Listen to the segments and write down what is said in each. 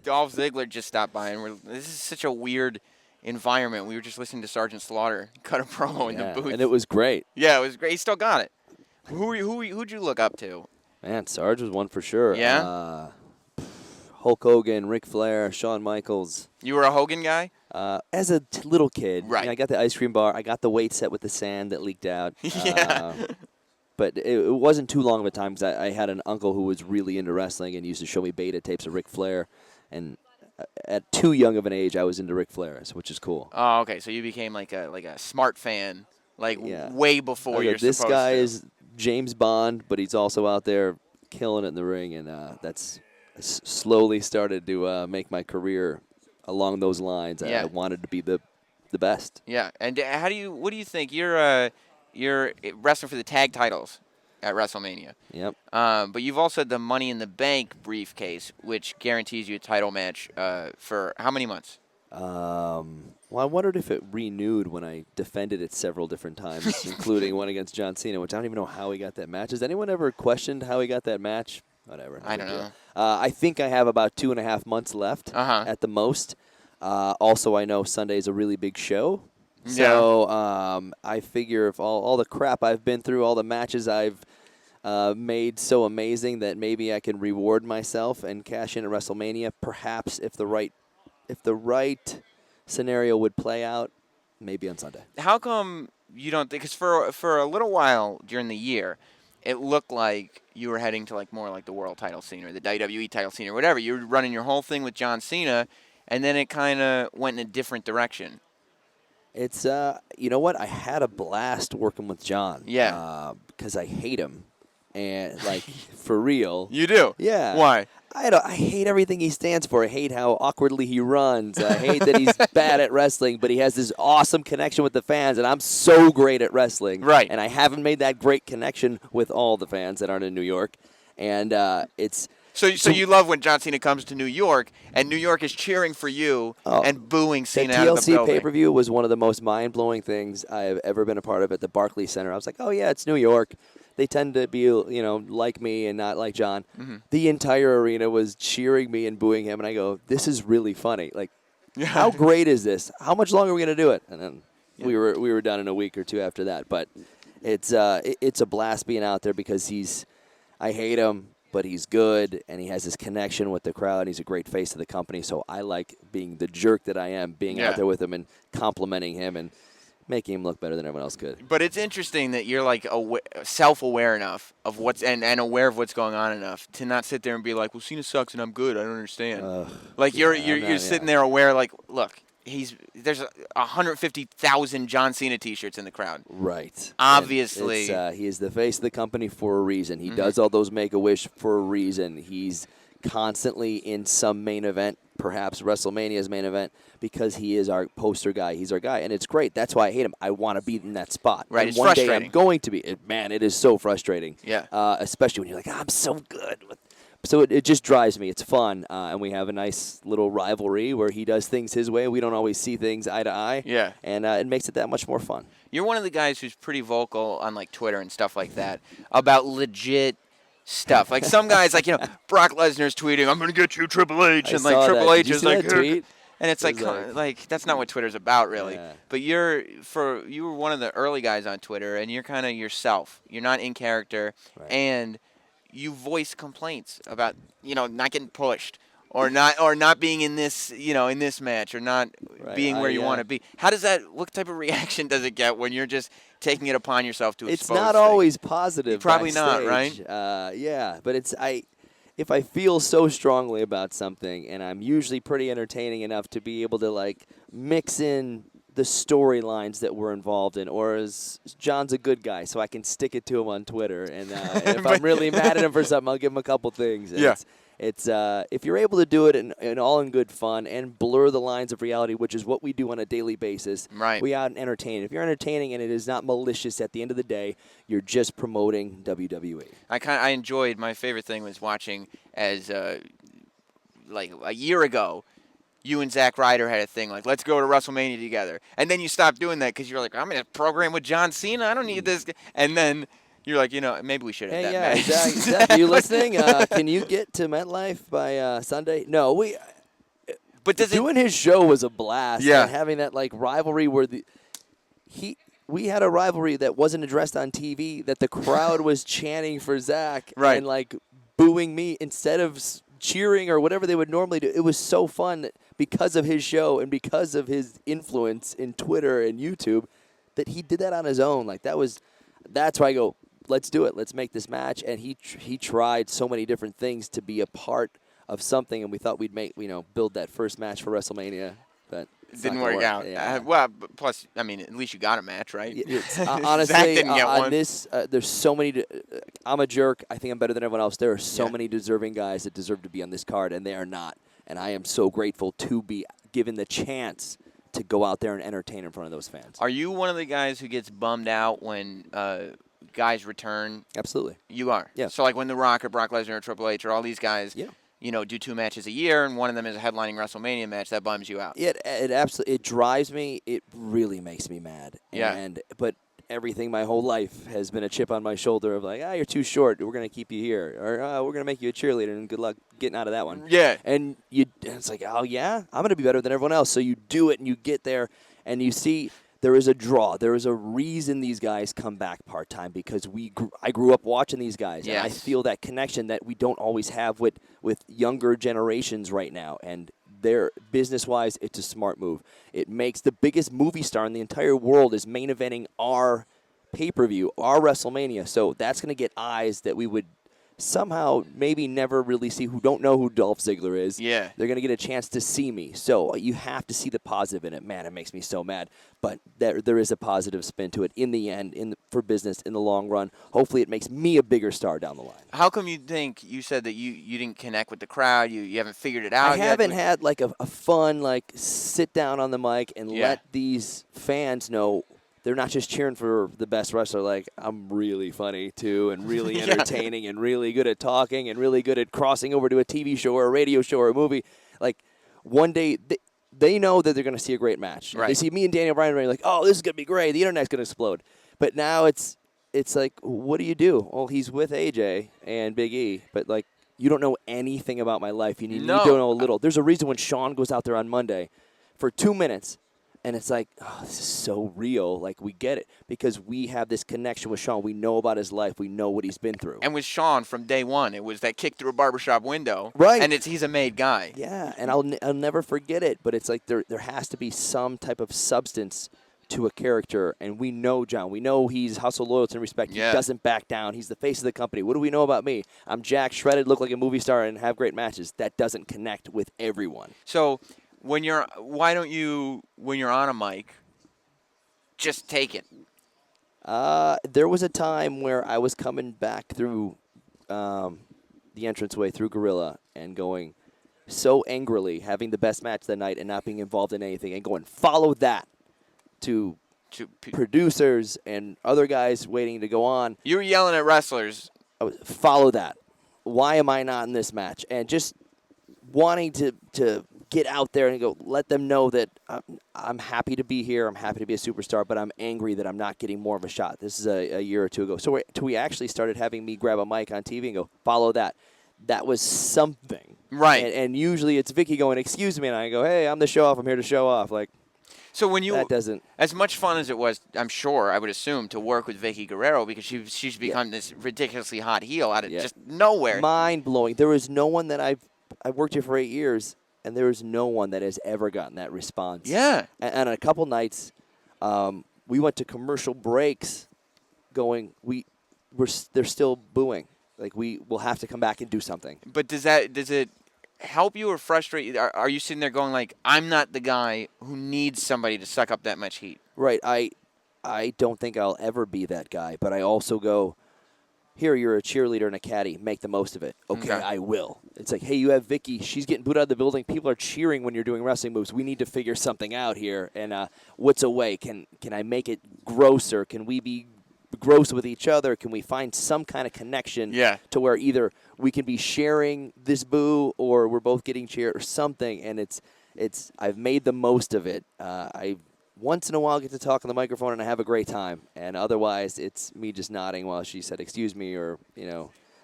Dolph Ziggler just stopped by, and this is such a weird environment. We were just listening to Sergeant Slaughter cut a promo in the booth. And it was great. Yeah, it was great. He still got it. Who'd you look up to? Man, Sarge was one for sure. Yeah? Hulk Hogan, Ric Flair, Shawn Michaels. You were a Hogan guy? As a little kid, right. I got the ice cream bar. I got the weight set with the sand that leaked out. Yeah. But it wasn't too long of a time because I had an uncle who was really into wrestling and used to show me beta tapes of Ric Flair. And at too young of an age, I was into Ric Flair, which is cool. Oh, okay. So you became like a smart fan, way before you're supposed to. This guy is James Bond, but he's also out there killing it in the ring, and that's slowly started to make my career along those lines. Yeah. I wanted to be the best. Yeah. And what do you think? You're wrestling for the tag titles at WrestleMania. Yep. But you've also had the Money in the Bank briefcase, which guarantees you a title match for how many months? Well, I wondered if it renewed when I defended it several different times, including one against John Cena, which I don't even know how he got that match. Has anyone ever questioned how he got that match? Whatever. I don't know. I think I have about 2.5 months left at the most. Also, I know Sunday is a really big show. So I figure if all the crap I've been through, all the matches I've made so amazing that maybe I can reward myself and cash in at WrestleMania. Perhaps if the right scenario would play out, maybe on Sunday. How come you don't think? Because for a little while during the year, it looked like you were heading to more like the world title scene or the WWE title scene or whatever. You were running your whole thing with John Cena, and then it kind of went in a different direction. It's you know what? I had a blast working with John. Yeah. Because I hate him, and for real. You do? Yeah. Why? I hate everything he stands for. I hate how awkwardly he runs. I hate that he's bad at wrestling, but he has this awesome connection with the fans, and I'm so great at wrestling. Right. And I haven't made that great connection with all the fans that aren't in New York, and it's. So you love when John Cena comes to New York, and New York is cheering for you and booing Cena out of the building. TLC pay-per-view was one of the most mind-blowing things I have ever been a part of at the Barclays Center. I was like, oh, yeah, it's New York. They tend to be, like me and not like John. Mm-hmm. The entire arena was cheering me and booing him, and I go, this is really funny. How great is this? How much longer are we going to do it? And then we were done in a week or two after that. But it's a blast being out there because I hate him, but he's good, and he has this connection with the crowd. He's a great face of the company, so I like being the jerk that I am, being out there with him and complimenting him and making him look better than everyone else could. But it's interesting that you're self-aware enough of what's and aware of what's going on enough to not sit there and be like, well, Cena sucks and I'm good. I don't understand. You're sitting there aware, look, there's 150,000 John Cena T-shirts in the crowd. Right. Obviously. He is the face of the company for a reason. He does all those Make-A-Wish for a reason. He's constantly in some main event, perhaps WrestleMania's main event, because he is our poster guy. He's our guy, and it's great. That's why I hate him. I want to be in that spot. Right, and it's one frustrating. day I'm going to be. It is so frustrating. Yeah. Especially when you're like, I'm so good. So it just drives me. It's fun, and we have a nice little rivalry where he does things his way. We don't always see things eye to eye. Yeah. And it makes it that much more fun. You're one of the guys who's pretty vocal on Twitter and stuff like that about legit stuff. Some guys, Brock Lesnar's tweeting, I'm going to get you Triple H. And Triple H is like, tweet? And it's that's not what Twitter's about, really. Yeah. But you were one of the early guys on Twitter, and you're kind of yourself. You're not in character, and you voice complaints about not getting pushed or not being in this in this match or not being where you want to be. How does that? What type of reaction does it get when you're just taking it upon yourself to expose It's not things? always positive. Probably backstage. not, right? Yeah, but if I feel so strongly about something, and I'm usually pretty entertaining enough to be able to mix in the storylines that we're involved in, or as John's a good guy, so I can stick it to him on Twitter. And if I'm really mad at him for something, I'll give him a couple things. And It's if you're able to do it in all in good fun and blur the lines of reality, which is what we do on a daily basis. Right. We out and entertain. If you're entertaining and it is not malicious at the end of the day, you're just promoting WWE. I enjoyed. My favorite thing was watching as a year ago. You and Zack Ryder had a thing let's go to WrestleMania together. And then you stopped doing that because you're like, I'm in a program with John Cena. I don't need this. And then you're like, maybe we should have that match. Zach, are you listening? Can you get to MetLife by Sunday? No, But doing his show was a blast. Yeah. And having that like rivalry where we had a rivalry that wasn't addressed on TV, that the crowd was chanting for Zach Right. and like booing me instead of cheering or whatever they would normally do. It was so fun because of his show and because of his influence in Twitter and YouTube that he did that on his own. Like that's why I go, let's do it. Let's make this match. And he tried so many different things to be a part of something, and we thought we'd build that first match for WrestleMania, but it didn't work out. Yeah. Well, plus, I mean, at least you got a match, right? Honestly, Zach didn't get on one. this, there's so many. I'm a jerk. I think I'm better than everyone else. There are so Yeah. many deserving guys that deserve to be on this card, and they are not. And I am so grateful to be given the chance to go out there and entertain in front of those fans. Are you one of the guys who gets bummed out when guys return? Absolutely. You are? Yeah. So, like when The Rock or Brock Lesnar or Triple H or all these guys, Yeah. Do 2 matches a year, and one of them is a headlining WrestleMania match, that bums you out. It absolutely drives me. It really makes me mad. Yeah. But everything my whole life has been a chip on my shoulder of like, you're too short. We're gonna keep you here, or we're gonna make you a cheerleader, and good luck getting out of that one. Yeah. And it's like, oh yeah, I'm gonna be better than everyone else. So you do it, and you get there, and you see. There is a draw. There is a reason these guys come back part-time because I grew up watching these guys. Yes. And I feel that connection that we don't always have with younger generations right now. And they're business-wise, it's a smart move. It makes the biggest movie star in the entire world is main eventing our pay-per-view, our WrestleMania. So that's going to get eyes that we would somehow maybe never really see, who don't know who Dolph Ziggler is. Yeah. They're going to get a chance to see me. So you have to see the positive in it. Man, it makes me so mad. But there is a positive spin to it in the end, for business, in the long run. Hopefully it makes me a bigger star down the line. How come you said that you didn't connect with the crowd? You haven't figured it out I yet? haven't had like a fun, like, sit down on the mic and let these fans know they're not just cheering for the best wrestler. Like, I'm really funny, too, and really entertaining and really good at talking and really good at crossing over to a TV show or a radio show or a movie. Like, one day, they know that they're going to see a great match. Right. They see me and Daniel Bryan, and they're like, oh, this is going to be great. The Internet's going to explode. But now it's like, what do you do? Well, he's with AJ and Big E, but, like, you don't know anything about my life. You need to know a little. There's a reason when Sean goes out there on Monday for 2 minutes, and it's like, oh, this is so real. Like, we get it because we have this connection with Sean. We know about his life. We know what he's been through. And with Sean from day one, it was that kick through a barbershop window. Right. And he's a made guy. Yeah, and I'll never forget it. But it's like there has to be some type of substance to a character. And we know John. We know he's hustle, loyalty, and respect. Yeah. He doesn't back down. He's the face of the company. What do we know about me? I'm jacked, shredded, look like a movie star, and have great matches. That doesn't connect with everyone. So when you're on a mic, just take it. There was a time where I was coming back through the entranceway through Gorilla and going so angrily, having the best match that night and not being involved in anything, and going, follow that to producers and other guys waiting to go on. You were yelling at wrestlers. Follow that. Why am I not in this match? And just wanting to get out there and go, let them know that I'm happy to be here. I'm happy to be a superstar, but I'm angry that I'm not getting more of a shot. This is a year or two ago. So we actually started having me grab a mic on TV and go, follow that. That was something. Right. And usually it's Vicky going, excuse me, and I go, hey, I'm the show off. I'm here to show off. Like, so when that doesn't. As much fun as it was, I'm sure, I would assume, to work with Vicky Guerrero because she's become this ridiculously hot heel out of just nowhere. Mind-blowing. There is no one that I've worked here for 8 years, and there is no one that has ever gotten that response. Yeah. And a couple nights, we went to commercial breaks going, they're still booing. Like, we will have to come back and do something. But does it help you or frustrate you? Are you sitting there going like, I'm not the guy who needs somebody to suck up that much heat? Right. I don't think I'll ever be that guy, but I also go, here, you're a cheerleader and a caddy. Make the most of it. Okay, I will. It's like, hey, you have Vicky. She's getting booed out of the building. People are cheering when you're doing wrestling moves. We need to figure something out here. And what's a way? Can I make it grosser? Can we be gross with each other? Can we find some kind of connection to where either we can be sharing this boo or we're both getting cheered or something? And it's I've made the most of it. I once in a while get to talk on the microphone and I have a great time. And otherwise, it's me just nodding while she said, excuse me, or,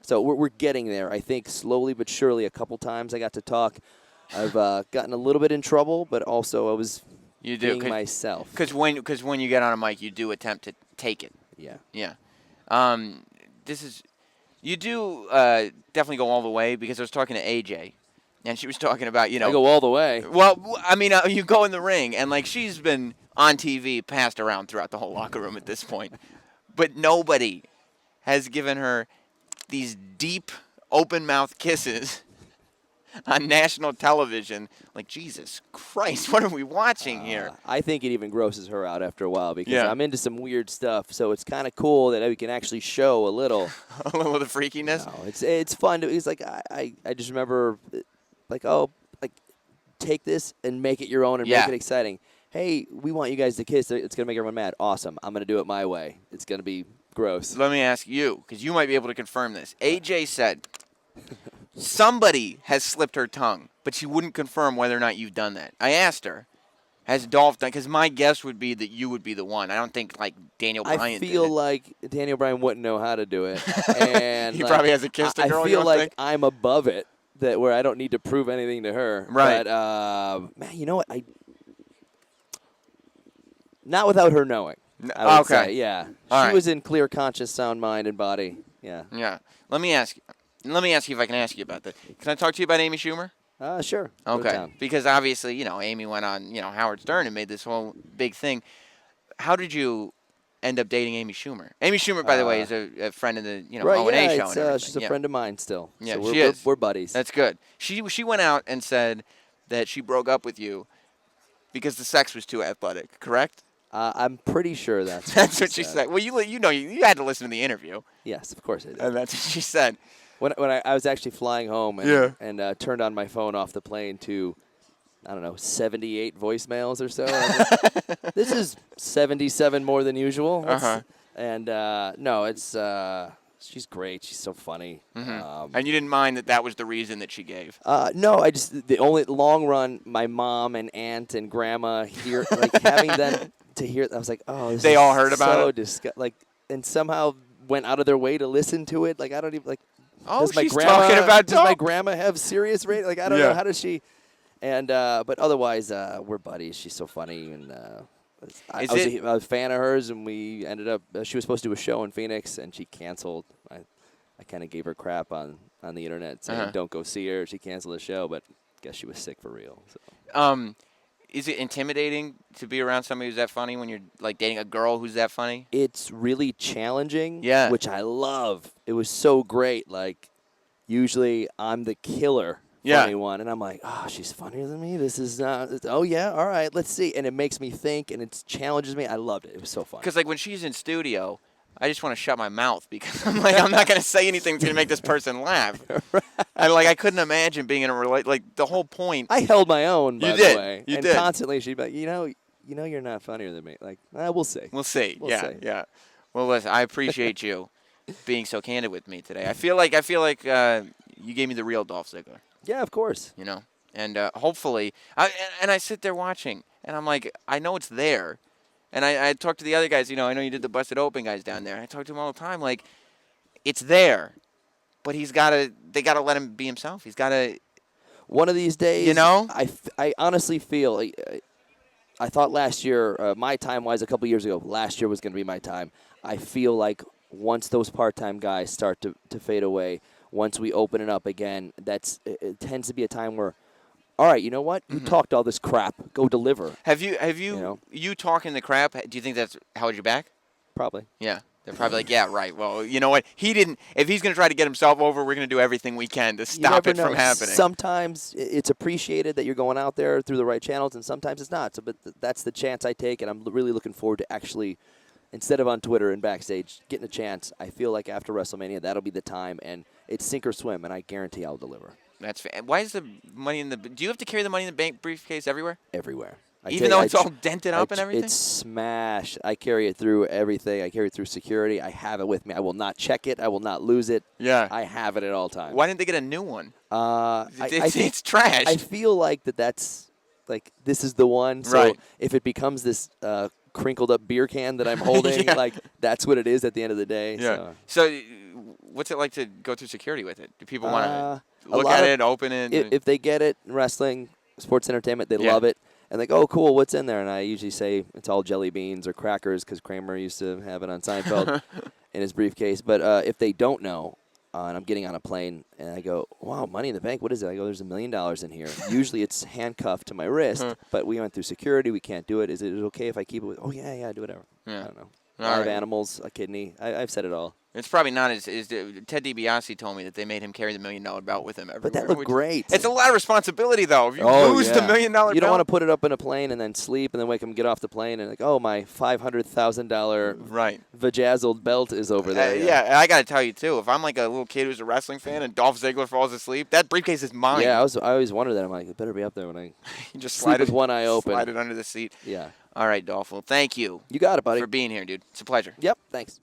So we're getting there. I think slowly but surely a couple times I got to talk I've gotten a little bit in trouble, but also I was You do, being myself. because when you get on a mic, you do attempt to take it. Yeah. Yeah. This is you do definitely go all the way, because I was talking to AJ, and she was talking about I go all the way. Well, I mean, you go in the ring, and like she's been on TV, passed around throughout the whole locker room at this point, but nobody has given her these deep, open mouth kisses on national television. Like, Jesus Christ, what are we watching here? I think it even grosses her out after a while because Yeah. I'm into some weird stuff. So it's kind of cool that we can actually show a little. A little of the freakiness. No, it's fun. It's like I just remember, like, oh, like take this and make it your own and Yeah. make it exciting. Hey, we want you guys to kiss. It's gonna make everyone mad. Awesome. I'm gonna do it my way. It's gonna be gross. Let me ask you, because you might be able to confirm this. AJ said somebody has slipped her tongue, but she wouldn't confirm whether or not you've done that. I asked her, has Dolph done? Because my guess would be that you would be the one. I don't think like Daniel Bryan I did feel it. like Daniel Bryan wouldn't know how to do it, and He like, probably hasn't kissed a girl. I you feel don't like think? I'm above it, that where I don't need to prove anything to her. Right. But man, you know what? Not without her knowing. I would say, yeah. All She right. was in clear, conscious, sound mind and body. Yeah. Yeah. Let me ask you if I can ask you about that. Can I talk to you about Amy Schumer? Sure. Go to Okay. town. Because obviously, Amy went on, Howard Stern and made this whole big thing. How did you end up dating Amy Schumer? Amy Schumer, by the way, is a friend of the, Right, O&A yeah, show it's, and everything. she's a Yeah. friend of mine still. Yeah, so she is. We're buddies. That's good. She went out and said that she broke up with you because the sex was too athletic, correct? I'm pretty sure that's That's what she said. Well, you had to listen to the interview, Yes, of course I did. and that's what she said. When I was actually flying home and turned on my phone off the plane to, I don't know, 78 voicemails or so. And I was like, this is 77 more than usual. And no, it's she's great. She's so funny. And you didn't mind that was the reason that she gave. No, the only long run, my mom and aunt and grandma here, like having them to hear. I was like, oh, this They is all heard about it. Like, and somehow went out of their way to listen to it. Like, I don't even like. Oh, does my she's grandma, talking about Does my Dolph. grandma have serious rate? Like, I don't know. How does she? And but otherwise, we're buddies. She's so funny, and I was a fan of hers, and we ended up. She was supposed to do a show in Phoenix, and she canceled. I kind of gave her crap on the internet saying don't go see her. She canceled the show, but I guess she was sick for real. So. Is it intimidating to be around somebody who's that funny when you're like dating a girl who's that funny? It's really challenging, Yeah. which I love. It was so great. Like, usually I'm the killer funny one, and I'm like, oh, she's funnier than me? This is not, oh, yeah, all right, let's see. And it makes me think, and it challenges me. I loved it. It was so fun. Because like when she's in studio, I just want to shut my mouth because I'm like, I'm not going to say anything that's going to make this person laugh. I couldn't imagine being in a like the whole point. I held my own, by the way. You and did. Constantly she'd be like, you know you're not funnier than me. Like, we'll see. We'll see. We'll see. Yeah. Well, listen, I appreciate you being so candid with me today. I feel like you gave me the real Dolph Ziggler. Yeah, of course. And hopefully, I sit there watching, and I'm like, I know it's there. And I talk to the other guys, I know you did the Busted Open guys down there. I talk to them all the time, like, it's there, but they got to let him be himself. He's got to. One of these days, I honestly feel, I thought last year, my time-wise, a couple years ago, last year was going to be my time. I feel like once those part-time guys start to fade away, once we open it up again, it tends to be a time where, all right, you know what? You talked all this crap. Go deliver. Have you talking the crap? Do you think that's held you back? Probably. Yeah. They're probably like, yeah, right. Well, you know what? He didn't. If he's going to try to get himself over, we're going to do everything we can to stop it from happening. Sometimes it's appreciated that you're going out there through the right channels, and sometimes it's not. So, but that's the chance I take, and I'm really looking forward to actually, instead of on Twitter and backstage, getting a chance. I feel like after WrestleMania, that'll be the time, and it's sink or swim, and I guarantee I'll deliver. That's fair. Why is the money in the? Do you have to carry the money in the bank briefcase everywhere? Everywhere. Even though it's all dented up and everything? It's smashed. I carry it through everything. I carry it through security. I have it with me. I will not check it. I will not lose it. Yeah. I have it at all times. Why didn't they get a new one? It's trash. I feel like that's like this is the one. So Right. if it becomes this crinkled up beer can that I'm holding, like that's what it is at the end of the day. Yeah. So what's it like to go through security with it? Do people want to look lot at of- it, open it. If they get it, wrestling, sports entertainment, they Yeah. love it. And they go, oh, cool, what's in there? And I usually say it's all jelly beans or crackers because Kramer used to have it on Seinfeld in his briefcase. But if they don't know, and I'm getting on a plane, and I go, wow, Money in the Bank, what is it? I go, there's $1 million in here. Usually it's handcuffed to my wrist, but we went through security. We can't do it. Is it okay if I keep it? Oh, yeah, do whatever. Yeah. I don't know. All Live right. animals, a kidney. I've said it all. It's probably not as Ted DiBiase told me that they made him carry the $1 million belt with him everywhere. But that looked great. It's a lot of responsibility, though. If you lose the $1 million belt, you don't want to put it up in a plane and then sleep and then wake up and get off the plane and like, oh, my $500,000 right vajazzled belt is over there. Yeah, I got to tell you too. If I'm like a little kid who's a wrestling fan and Dolph Ziggler falls asleep, that briefcase is mine. Yeah, I always wondered that. I'm like, it better be up there when I you just sleep with one eye open. Slide it under the seat. Yeah. All right, Dolph. Well, thank you. You got it, buddy. For being here, dude. It's a pleasure. Yep. Thanks.